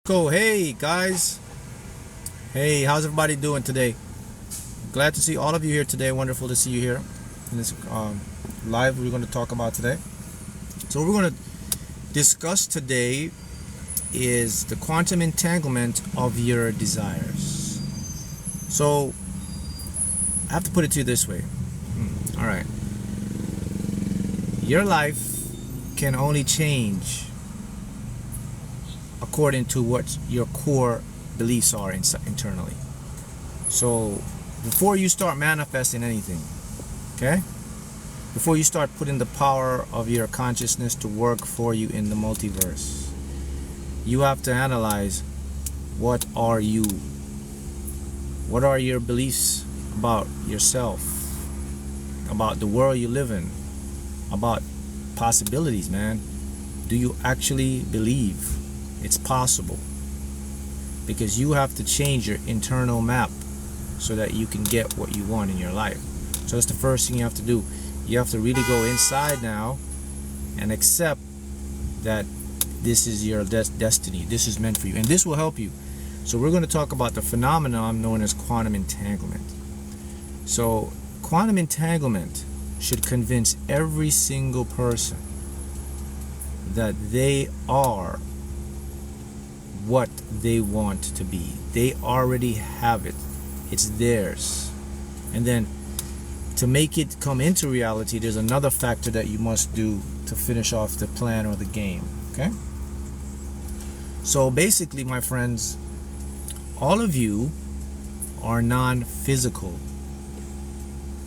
Go, hey guys. Hey, how's everybody doing today? Glad to see all of you here today. Wonderful to see you here in this live we're going to talk about today. So what we're going to discuss today is the quantum entanglement of your desires. So I have to put it to you this way. All right. Your life can only change according to what your core beliefs are internally. So before you start manifesting anything, okay, before you start putting the power of your consciousness to work for you in the multiverse, you have to analyze what are your beliefs about yourself, about the world you live in, about possibilities, man. Do you actually believe it's possible? Because you have to change your internal map so that you can get what you want in your life. So that's the first thing you have to do. You have to really go inside now and accept that this is your destiny. This is meant for you, and this will help you. So we're going to talk about the phenomenon known as quantum entanglement. So quantum entanglement should convince every single person that they are what they want to be. They already have it. It's theirs. And then to make it come into reality, there's another factor that you must do to finish off the plan or the game. Okay? So basically, my friends, all of you are non-physical.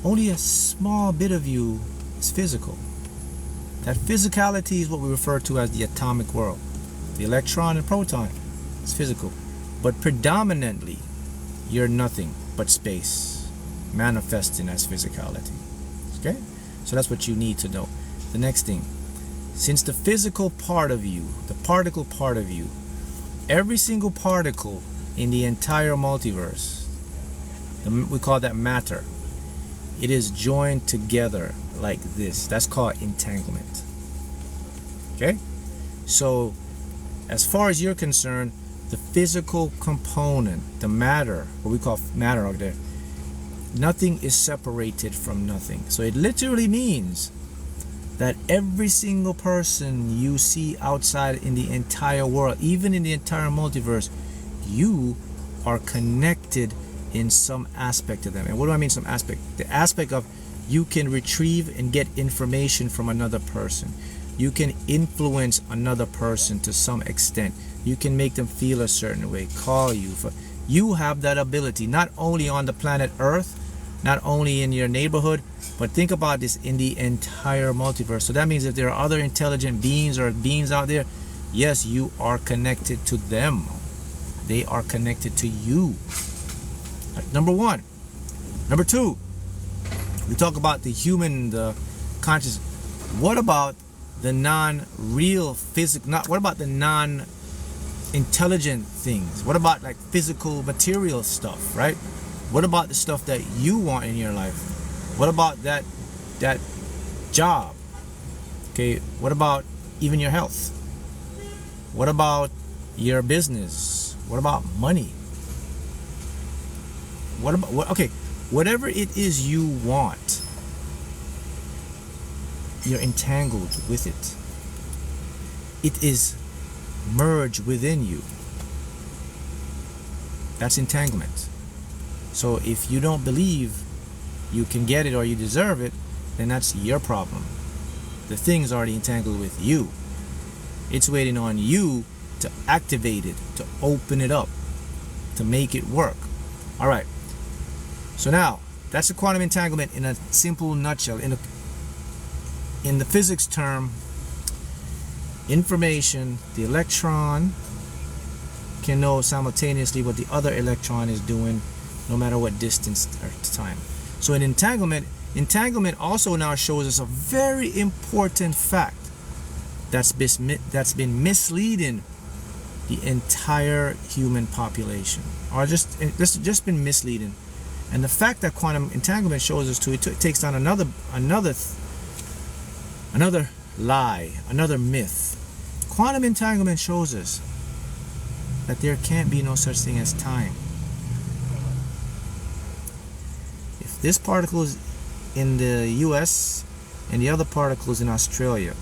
Only a small bit of you is physical. That physicality is what we refer to as the atomic world. The electron and proton is physical, but predominantly you're nothing but space manifesting as physicality. Okay, so that's what you need to know. The next thing, since the physical part of you, the particle part of you, every single particle in the entire multiverse, we call that matter, it is joined together like this. That's called entanglement. Okay, so as far as you're concerned, the physical component, the matter, what we call matter out there, nothing is separated from nothing. So it literally means that every single person you see outside in the entire world, even in the entire multiverse, you are connected in some aspect to them. And what do I mean some aspect? The aspect of you can retrieve and get information from another person. You can influence another person to some extent. You can make them feel a certain way, call you. You have that ability, not only on the planet Earth, not only in your neighborhood, but think about this in the entire multiverse. So that means if there are other intelligent beings or beings out there, yes, you are connected to them. They are connected to you. Number one. Number two, we talk about the human, the conscious. What about the non-real physical, what about the non-intelligent things? What about like physical material stuff, right? What about the stuff that you want in your life? What about that job? Okay, what about even your health? What about your business? What about money? What about whatever it is you want, you're entangled with it. It is merged within you. That's entanglement. So if you don't believe you can get it or you deserve it, then that's your problem. The thing's already entangled with you. It's waiting on you to activate it, to open it up, to make it work. All right. So now, that's the quantum entanglement in a simple nutshell. In the physics term, information, the electron can know simultaneously what the other electron is doing, no matter what distance or time. So in entanglement also now shows us a very important fact that's been misleading the entire human population, or just been misleading. And the fact that quantum entanglement shows us it takes down another lie, another myth. Quantum entanglement shows us that there can't be no such thing as time. If this particle is in the US and the other particle is in Australia,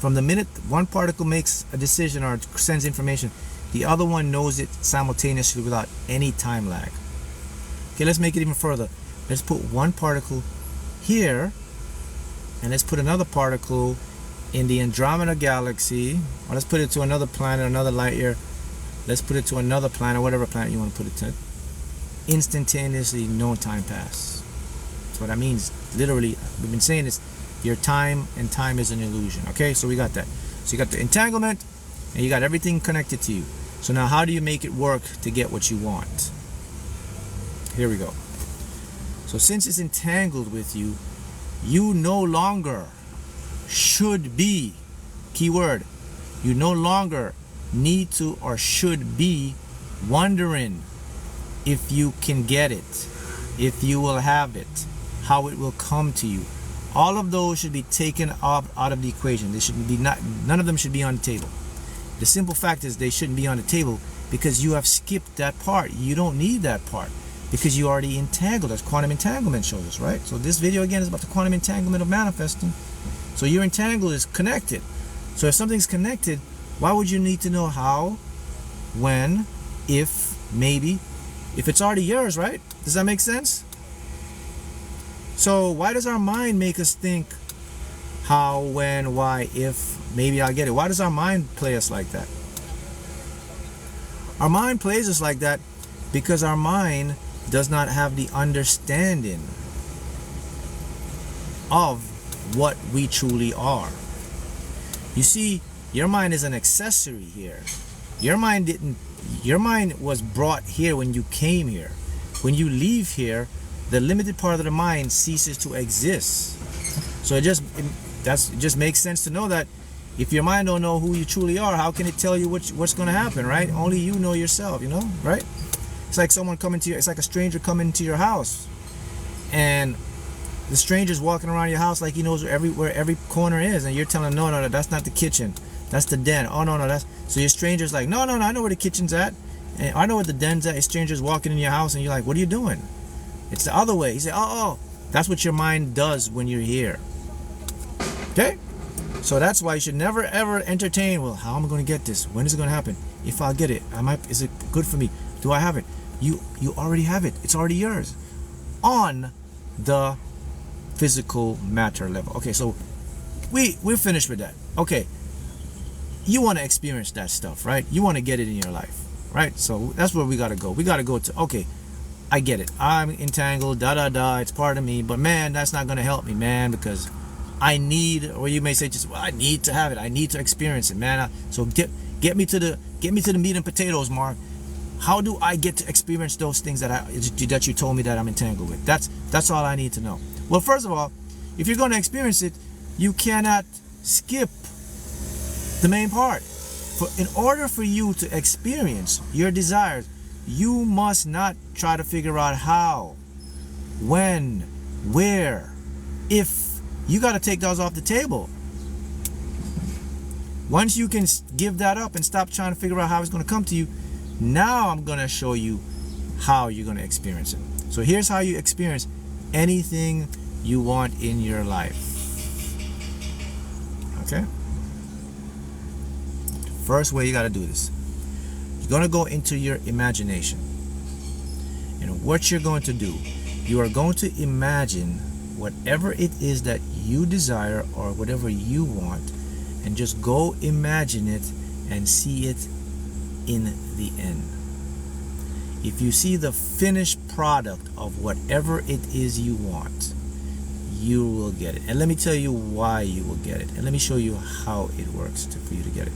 from the minute one particle makes a decision or sends information, the other one knows it simultaneously without any time lag. Okay, let's make it even further. Let's put one particle here, and let's put another particle in the Andromeda galaxy, or let's put it to another planet, another light year. Let's put it to another planet, whatever planet you want to put it to. Instantaneously, no time pass. That's what that means. Literally, we've been saying this. Your time and time is an illusion. Okay, so we got that. So you got the entanglement, and you got everything connected to you. So now, how do you make it work to get what you want? Here we go. So since it's entangled with you, you no longer should be, keyword, you no longer need to or should be wondering if you can get it, if you will have it, how it will come to you. All of those should be taken out of the equation. They shouldn't be, none of them should be on the table. The simple fact is they shouldn't be on the table because you have skipped that part. You don't need that part because you already entangled. As quantum entanglement shows us, right? So this video again is about the quantum entanglement of manifesting. So your entangle is connected. So if something's connected, why would you need to know how, when, if, maybe, if it's already yours, right? Does that make sense? So why does our mind make us think how, when, why, if, maybe I'll get it? Why does our mind play us like that? Our mind plays us like that because our mind does not have the understanding of what we truly are. You see, your mind is an accessory here. Your mind was brought here when you came here. When you leave here, the limited part of the mind ceases to exist. So it just makes sense to know that if your mind don't know who you truly are, how can it tell you what's going to happen, right? Only you know yourself, you know, right? It's like someone coming to you. It's like a stranger coming to your house, and the stranger's walking around your house like he knows where every corner is, and you're telling him, no, that's not the kitchen, that's the den. Oh no, that's. So your stranger's like, no, I know where the kitchen's at, and I know where the den's at. A stranger's walking in your house, and you're like, what are you doing? It's the other way. He said, oh, that's what your mind does when you're here. Okay? So that's why you should never ever entertain, well, how am I going to get this? When is it going to happen? If I get it, is it good for me? Do I have it? You already have it. It's already yours. On the physical matter level. Okay, so we're finished with that. Okay. You want to experience that stuff, right? You want to get it in your life, right? So that's where we got to go. We got to go to, okay, I get it. I'm entangled, it's part of me, but man, that's not going to help me, man, because I need, or you may say just, well, I need to have it. I need to experience it, man. So get me to the meat and potatoes, Mark. How do I get to experience those things that you told me that I'm entangled with? That's all I need to know. Well, first of all, if you're going to experience it, you cannot skip the main part. In order for you to experience your desires, you must not try to figure out how, when, where, if. You got to take those off the table. Once you can give that up and stop trying to figure out how it's going to come to you, now I'm going to show you how you're going to experience it. So here's how you experience anything you want in your life. Okay? First way you got to do this. You're going to go into your imagination. And what you're going to do, you are going to imagine whatever it is that you desire or whatever you want, and just go imagine it and see it in the end. If you see the finished product of whatever it is you want, you will get it. And let me tell you why you will get it, and let me show you how it works for you to get it.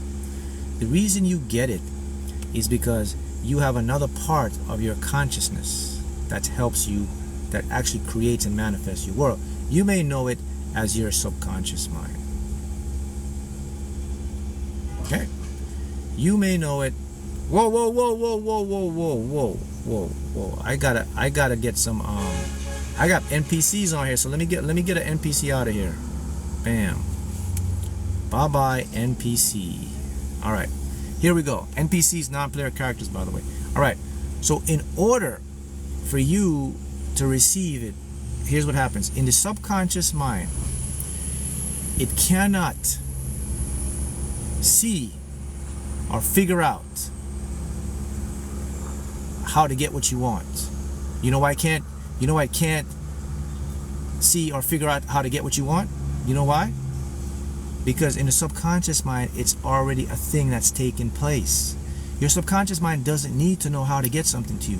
The reason you get it is because you have another part of your consciousness that helps you, that actually creates and manifests your world. You may know it as your subconscious mind. Okay? You may know it. Whoa. I gotta get some I got NPCs on here, so let me get an NPC out of here. Bam. Bye-bye NPC. Alright. Here we go. NPCs, non-player characters, by the way. All right. So in order for you to receive it, here's what happens. In the subconscious mind, it cannot see or figure out how to get what you want. You know why it can't see or figure out how to get what you want? You know why? Because in the subconscious mind, it's already a thing that's taken place. Your subconscious mind doesn't need to know how to get something to you.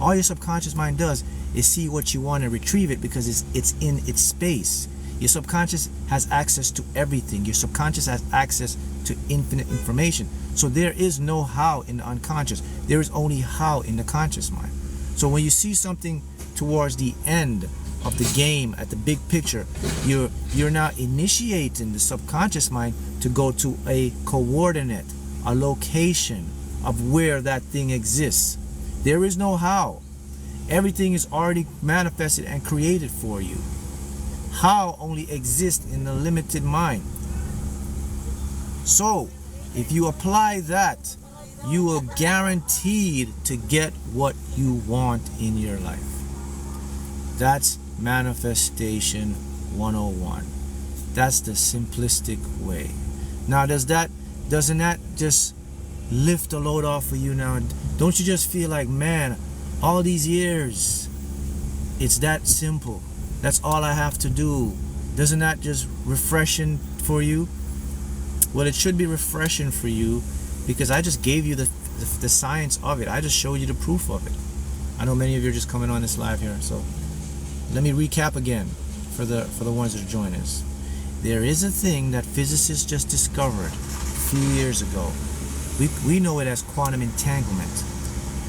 All your subconscious mind does is see what you want and retrieve it, because it's in its space. Your subconscious has access to everything. Your subconscious has access to infinite information. So there is no how in the unconscious. There is only how in the conscious mind. So when you see something towards the end of the game, at the big picture, you're now initiating the subconscious mind to go to a coordinate, a location of where that thing exists. There is no how. Everything is already manifested and created for you. How only exists in the limited mind. So if you apply that, you are guaranteed to get what you want in your life. That's manifestation 101. That's the simplistic way. Now doesn't that just lift a load off of you now? Don't you just feel like, man, all these years it's that simple, that's all I have to do? Doesn't that just refreshing for you? Well, it should be refreshing for you, because I just gave you the science of it. I just showed you the proof of it. I know many of you are just coming on this live here, so let me recap again for the ones that are joining us. There is a thing that physicists just discovered a few years ago. We know it as quantum entanglement.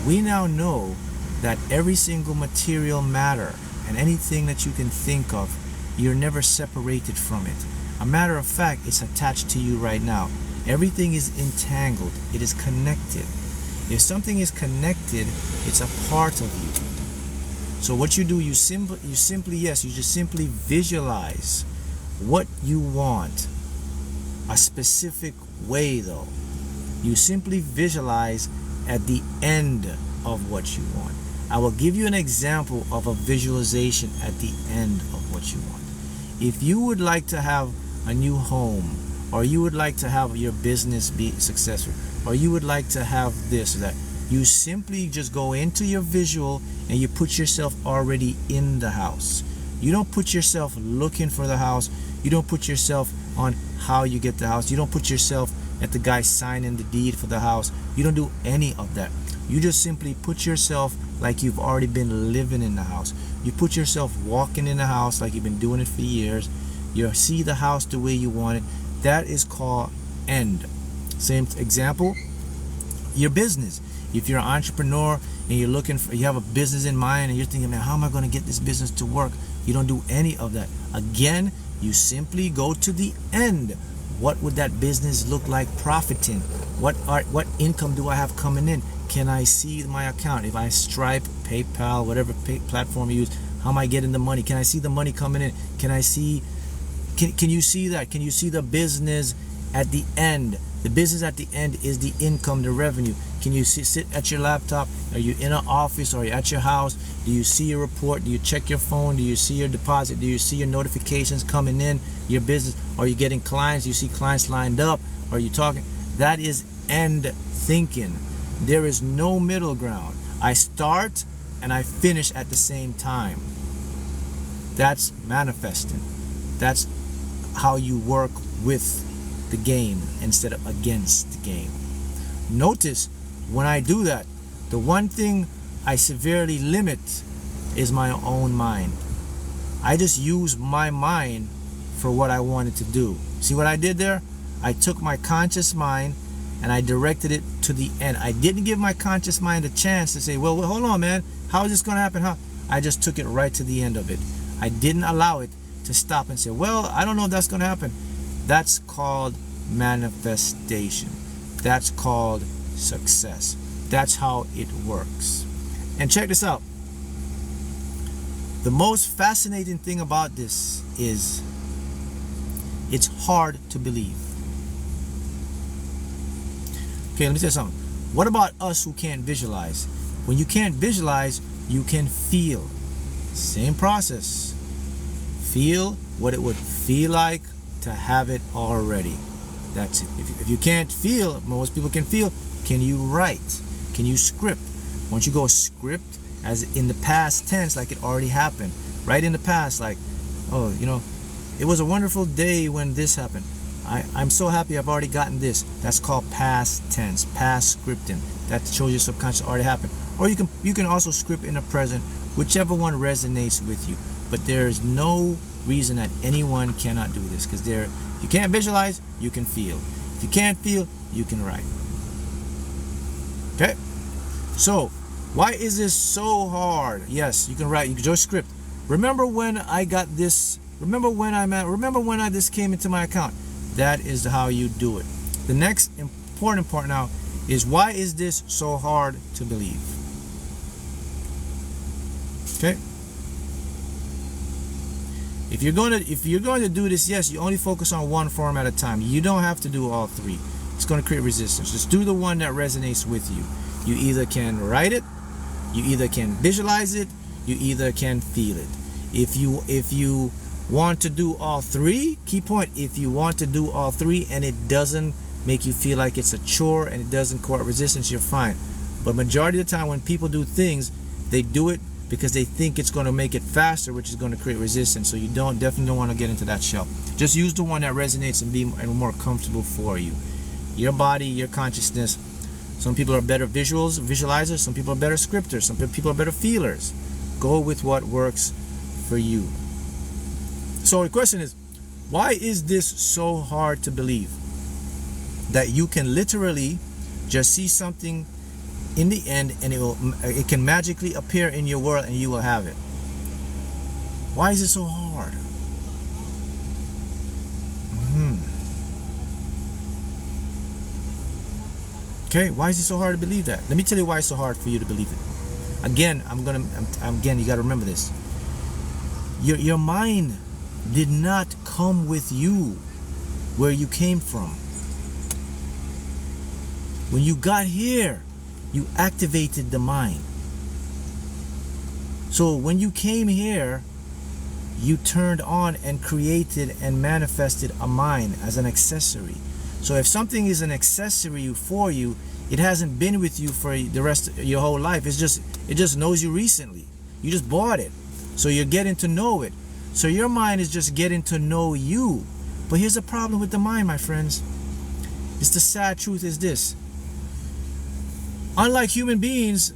We now know that every single material matter and anything that you can think of, you're never separated from it. A matter of fact, it's attached to you right now. Everything is entangled. It is connected. If something is connected, it's a part of you. So what you do, you just simply visualize what you want. A specific way though. You simply visualize at the end of what you want. I will give you an example of a visualization at the end of what you want. If you would like to have a new home, or you would like to have your business be successful, or you would like to have this or that, you simply just go into your visual and you put yourself already in the house. You don't put yourself looking for the house. You don't put yourself on how you get the house. You don't put yourself at the guy signing the deed for the house. You don't do any of that. You just simply put yourself like you've already been living in the house. You put yourself walking in the house like you've been doing it for years. You see the house the way you want it. That is called end. Same example, your business. If you're an entrepreneur and you're looking for, you have a business in mind and you're thinking, man, how am I going to get this business to work? You don't do any of that. Again, you simply go to the end. What would that business look like profiting? What income do I have coming in? Can I see my account? If I Stripe, PayPal, whatever platform you use, how am I getting the money? Can I see the money coming in? Can I see, can you see that? Can you see the business at the end? The business at the end is the income, the revenue. Can you sit at your laptop? Are you in an office? Or are you at your house? Do you see your report? Do you check your phone? Do you see your deposit? Do you see your notifications coming in? Your business? Are you getting clients? Do you see clients lined up? Are you talking? That is end thinking. There is no middle ground. I start and I finish at the same time. That's manifesting. That's how you work with the game instead of against the game. Notice when I do that, the one thing I severely limit is my own mind. I just use my mind for what I wanted to do. See what I did there? I took my conscious mind and I directed it to the end. I didn't give my conscious mind a chance to say, well, hold on, man, how is this going to happen? How? I just took it right to the end of it. I didn't allow it to stop and say, well, I don't know if that's going to happen. That's called manifestation. That's called success. That's how it works. And check this out. The most fascinating thing about this is it's hard to believe. Okay, let me tell you something. What about us who can't visualize? When you can't visualize, you can feel. Same process. Feel what it would feel like to have it already. That's it. If you can't feel, most people can feel, can you write? Can you script? Once you go script, as in the past tense, like it already happened. Right in the past, like, oh, you know, it was a wonderful day when this happened. I'm so happy I've already gotten this. That's called past tense, past scripting. That shows your subconscious already happened. Or you can also script in the present, whichever one resonates with you. But there's no reason that anyone cannot do this, because you can't visualize, you can feel. If you can't feel, you can write. Okay? So, why is this so hard? Yes, you can write, you can just script. Remember when I got this, remember when this came into my account. That is how you do it. The next important part now is, why is this so hard to believe? Okay? If you're going to do this, yes, you only focus on one form at a time. You don't have to do all three. It's going to create resistance. Just do the one that resonates with you. You either can write it, you either can visualize it, you either can feel it. If you want to do all three, key point, if you want to do all three and it doesn't make you feel like it's a chore and it doesn't create resistance, you're fine. But majority of the time when people do things, they do it because they think it's going to make it faster, which is going to create resistance. So you definitely don't want to get into that shell. Just use the one that resonates and be more comfortable for you. Your body, your consciousness. Some people are better visualizers. Some people are better scripters. Some people are better feelers. Go with what works for you. So the question is, why is this so hard to believe? That you can literally just see something in the end and it can magically appear in your world and you will have it. Why is it so hard? Okay, why is it so hard to believe that? Let me tell you why it's so hard for you to believe it. Again, again, you got to remember this. Your mind did not come with you where you came from. When you got here, you activated the mind. So when you came here, you turned on and created and manifested a mind as an accessory. So if something is an accessory for you, it hasn't been with you for the rest of your whole life. It just knows you recently. You just bought it. So you're getting to know it. So your mind is just getting to know you. But here's the problem with the mind, my friends. It's the sad truth is this. Unlike human beings,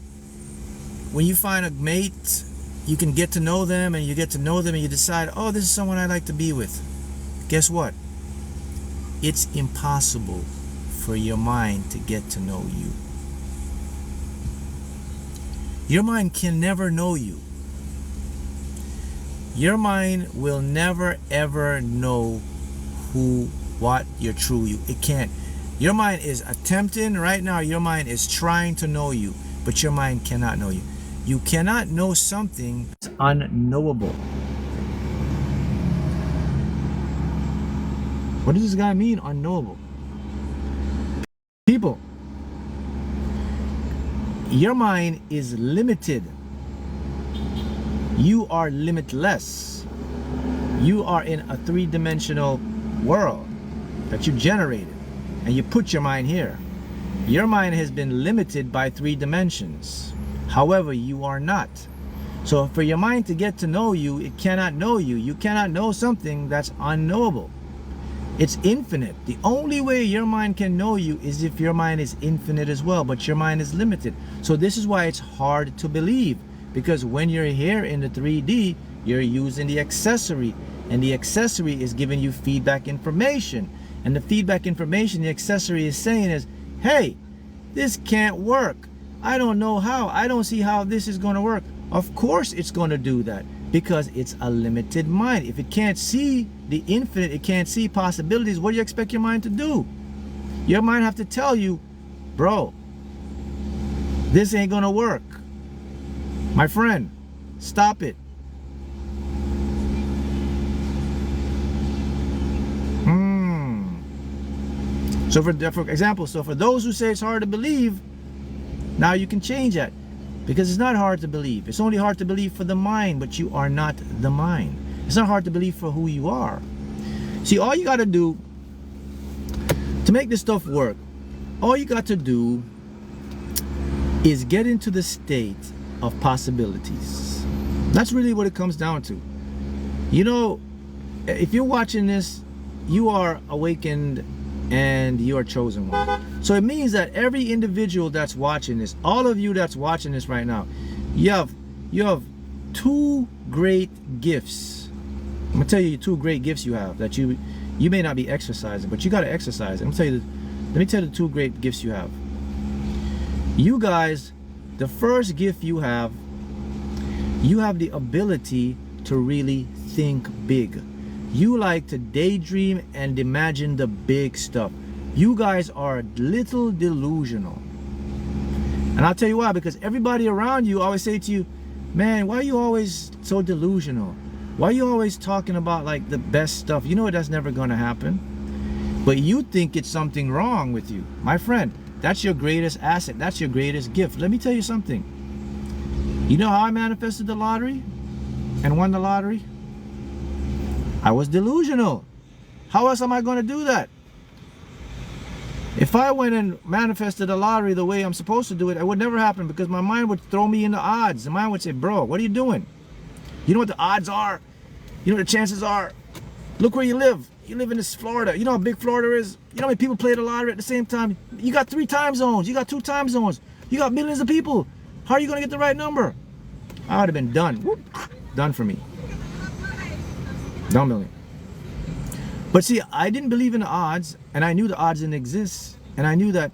when you find a mate, you can get to know them and you get to know them and you decide, oh, this is someone I'd like to be with. Guess what? It's impossible for your mind to get to know you. Your mind can never know you. Your mind will never ever know what your true you. It can't. Your mind is attempting right now. Your mind is trying to know you, but your mind cannot know you. You cannot know something that's unknowable. What does this guy mean, unknowable? People, your mind is limited. You are limitless. You are in a three-dimensional world that you generated, and you put your mind here. Your mind has been limited by 3 dimensions. However, you are not. So for your mind to get to know you, it cannot know you. You cannot know something that's unknowable. It's infinite. The only way your mind can know you is if your mind is infinite as well, but your mind is limited. So this is why it's hard to believe, because when you're here in the 3D, you're using the accessory, and the accessory is giving you feedback information. And the feedback information the accessory is saying is, hey, this can't work. I don't know how. I don't see how this is going to work. Of course it's going to do that, because it's a limited mind. If it can't see the infinite, it can't see possibilities, what do you expect your mind to do? Your mind have to tell you, bro, this ain't gonna work. My friend, stop it. So for example, so for those who say it's hard to believe, now you can change that. Because it's not hard to believe. It's only hard to believe for the mind, but you are not the mind. It's not hard to believe for who you are. See, all you got to do to make this stuff work, all you got to do is get into the state of possibilities. That's really what it comes down to. You know, if you're watching this, you are awakened and you are chosen one. So it means that every individual that's watching this, all of you that's watching this right now, you have two great gifts. I'm gonna tell you two great gifts you have that you may not be exercising, but you got to exercise. Let me tell you the two great gifts you have. You guys, the first gift you have the ability to really think big. You like to daydream and imagine the big stuff. You guys are a little delusional. And I'll tell you why, because everybody around you always say to you, man, why are you always so delusional? Why are you always talking about like the best stuff? You know that's never gonna happen. But you think it's something wrong with you. My friend, that's your greatest asset. That's your greatest gift. Let me tell you something. You know how I manifested the lottery and won the lottery? I was delusional. How else am I going to do that? If I went and manifested the lottery the way I'm supposed to do it, it would never happen, because my mind would throw me in the odds. The mind would say, bro, what are you doing? You know what the odds are? You know what the chances are? Look where you live. You live in this Florida. You know how big Florida is? You know how many people play the lottery at the same time? You got 3 time zones. You got 2 time zones. You got millions of people. How are you going to get the right number? I would have been done. Whoop. Done for me. Done million. But see, I didn't believe in the odds, and I knew the odds didn't exist, and I knew that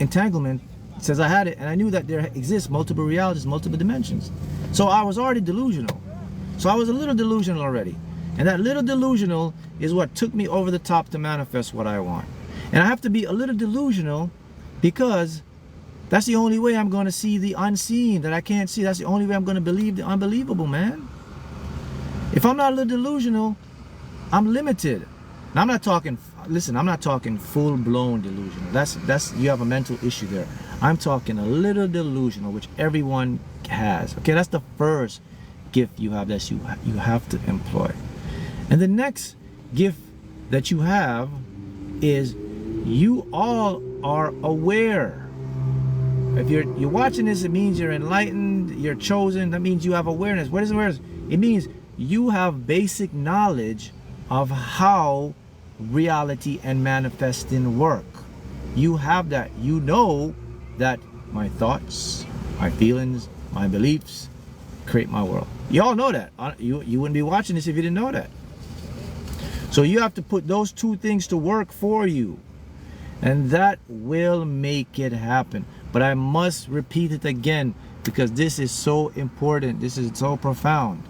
entanglement says I had it, and I knew that there exists multiple realities, multiple dimensions. So I was already delusional. So I was a little delusional already. And that little delusional is what took me over the top to manifest what I want. And I have to be a little delusional because that's the only way I'm going to see the unseen that I can't see. That's the only way I'm going to believe the unbelievable, man. If I'm not a little delusional, I'm limited. Now, I'm not talking, listen, I'm not talking full-blown delusional. That's you have a mental issue there. I'm talking a little delusional, which everyone has. Okay, that's the first gift you have that you have to employ. And the next gift that you have is you all are aware. If you're watching this, it means you're enlightened, you're chosen. That means you have awareness. What is awareness? It means you have basic knowledge of how reality and manifesting work. You have that. You know that my thoughts, my feelings, my beliefs create my world. You all know that. You wouldn't be watching this if you didn't know that. So you have to put those two things to work for you, and that will make it happen. But I must repeat it again, because this is so important. This is so profound.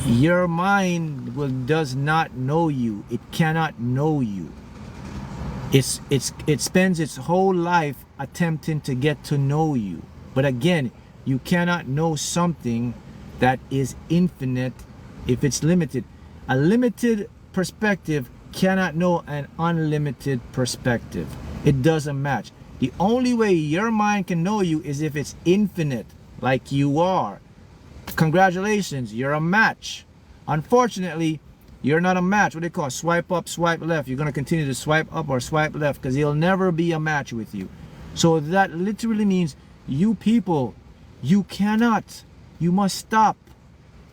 Your mind does not know you. It cannot know you. It spends its whole life attempting to get to know you. But again, you cannot know something that is infinite if it's limited. A limited perspective cannot know an unlimited perspective. It doesn't match. The only way your mind can know you is if it's infinite, like you are. Congratulations, you're a match. Unfortunately, you're not a match. What do they call it? Swipe up, swipe left. You're going to continue to swipe up or swipe left, because he'll never be a match with you. So that literally means you people, you cannot, you must stop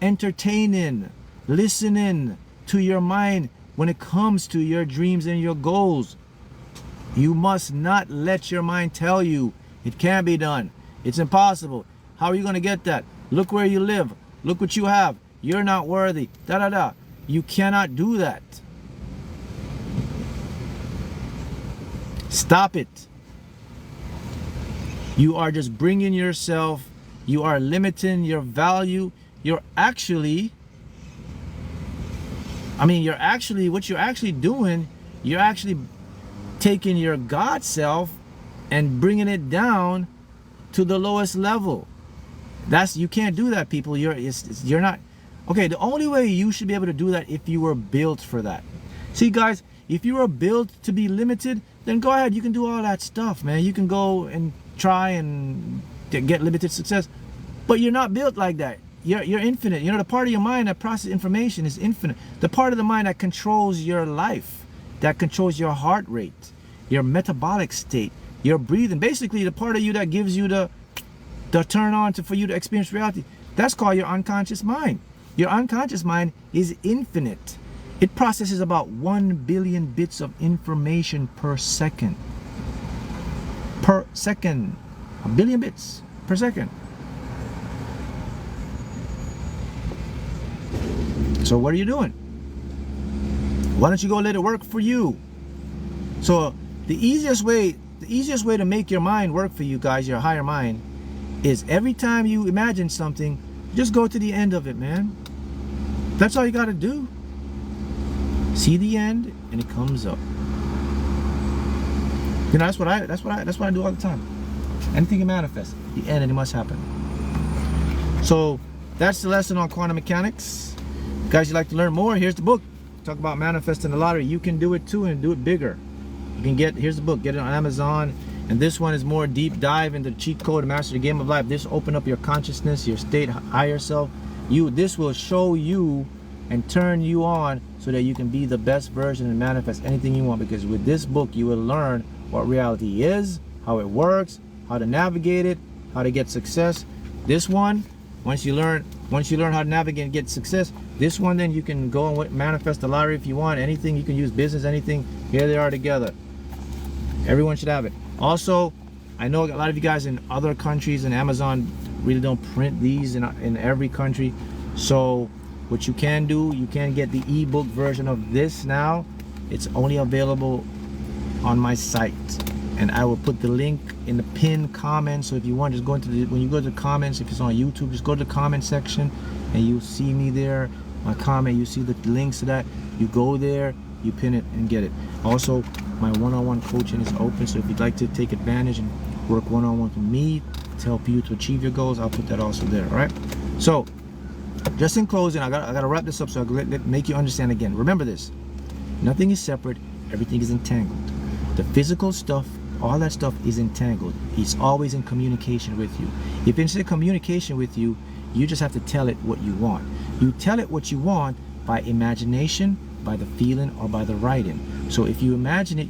entertaining, listening to your mind when it comes to your dreams and your goals. You must not let your mind tell you it can't be done. It's impossible. How are you going to get that? Look where you live. Look what you have. You're not worthy. Da da da. You cannot do that. Stop it. You are just bringing yourself, you are limiting your value. You're actually, what you're actually doing, you're actually taking your God self and bringing it down to the lowest level. You can't do that, people. You're not. Okay, the only way you should be able to do that if you were built for that. See, guys, if you are built to be limited, then go ahead. You can do all that stuff, man. You can go and try and get limited success, but you're not built like that. You're infinite. You know, the part of your mind that processes information is infinite. The part of the mind that controls your life, that controls your heart rate, your metabolic state, your breathing, basically the part of you that gives you the turn on for you to experience reality, that's called your unconscious mind. Your unconscious mind is infinite. It processes about 1 billion bits of information per second. Per second. 1 billion bits per second. So what are you doing? Why don't you go let it work for you? So the easiest way to make your mind work for you guys, your higher mind, is every time you imagine something, just go to the end of it, man. That's all you got to do. See the end, and it comes up. You know, that's what I do all the time. Anything you manifest, the end, and it must happen. So that's the lesson on quantum mechanics. Guys, you like to learn more? Here's the book. Talk about manifesting the lottery. You can do it too, and do it bigger. You can get, here's the book, get it on Amazon. And this one is more deep dive into the cheat code to master the game of life. This open up your consciousness, your state, higher self. This will show you and turn you on so that you can be the best version and manifest anything you want. Because with this book, you will learn what reality is, how it works, how to navigate it, how to get success. This one, once you learn how to navigate and get success, this one, then you can go and manifest the lottery if you want. Anything, you can use business, anything. Here they are together. Everyone should have it. Also, I know a lot of you guys in other countries, and Amazon really don't print these in every country. So what you can do, you can get the ebook version of this now. It's only available on my site, and I will put the link in the pinned comment. So if you want, just go into when you go to the comments, if it's on YouTube, just go to the comment section and you'll see me there. My comment, you see the links to that. You go there, you pin it and get it. Also, my one-on-one coaching is open, so if you'd like to take advantage and work one-on-one with me to help you to achieve your goals, I'll put that also there. All right. So just in closing, I gotta wrap this up so I can make you understand again. Remember this: nothing is separate, everything is entangled. The physical stuff, all that stuff is entangled. It's always in communication with you. If it's in communication with you, you just have to tell it what you want. You tell it what you want by imagination, by the feeling, or by the writing. So if you imagine it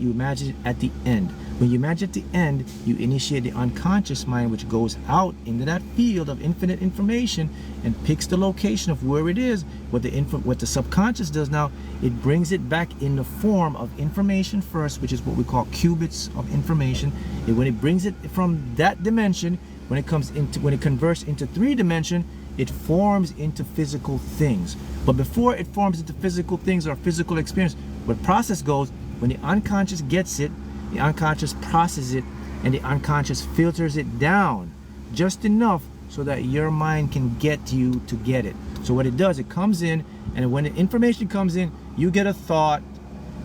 at the end. When you imagine at the end, you initiate the unconscious mind, which goes out into that field of infinite information and picks the location of where it is. What the subconscious does now, it brings it back in the form of information first, which is what we call qubits of information. And when it brings it from that dimension, when it converts into 3-dimension, it forms into physical things. But before it forms into physical things or physical experience, what process goes, when the unconscious gets it, the unconscious processes it, and the unconscious filters it down just enough so that your mind can get you to get it. So what it does, it comes in, and when the information comes in, you get a thought,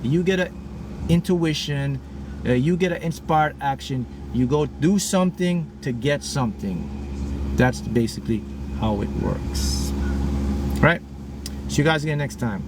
you get an intuition, you get an inspired action, you go do something to get something. That's basically how it works. All right? See you guys again next time.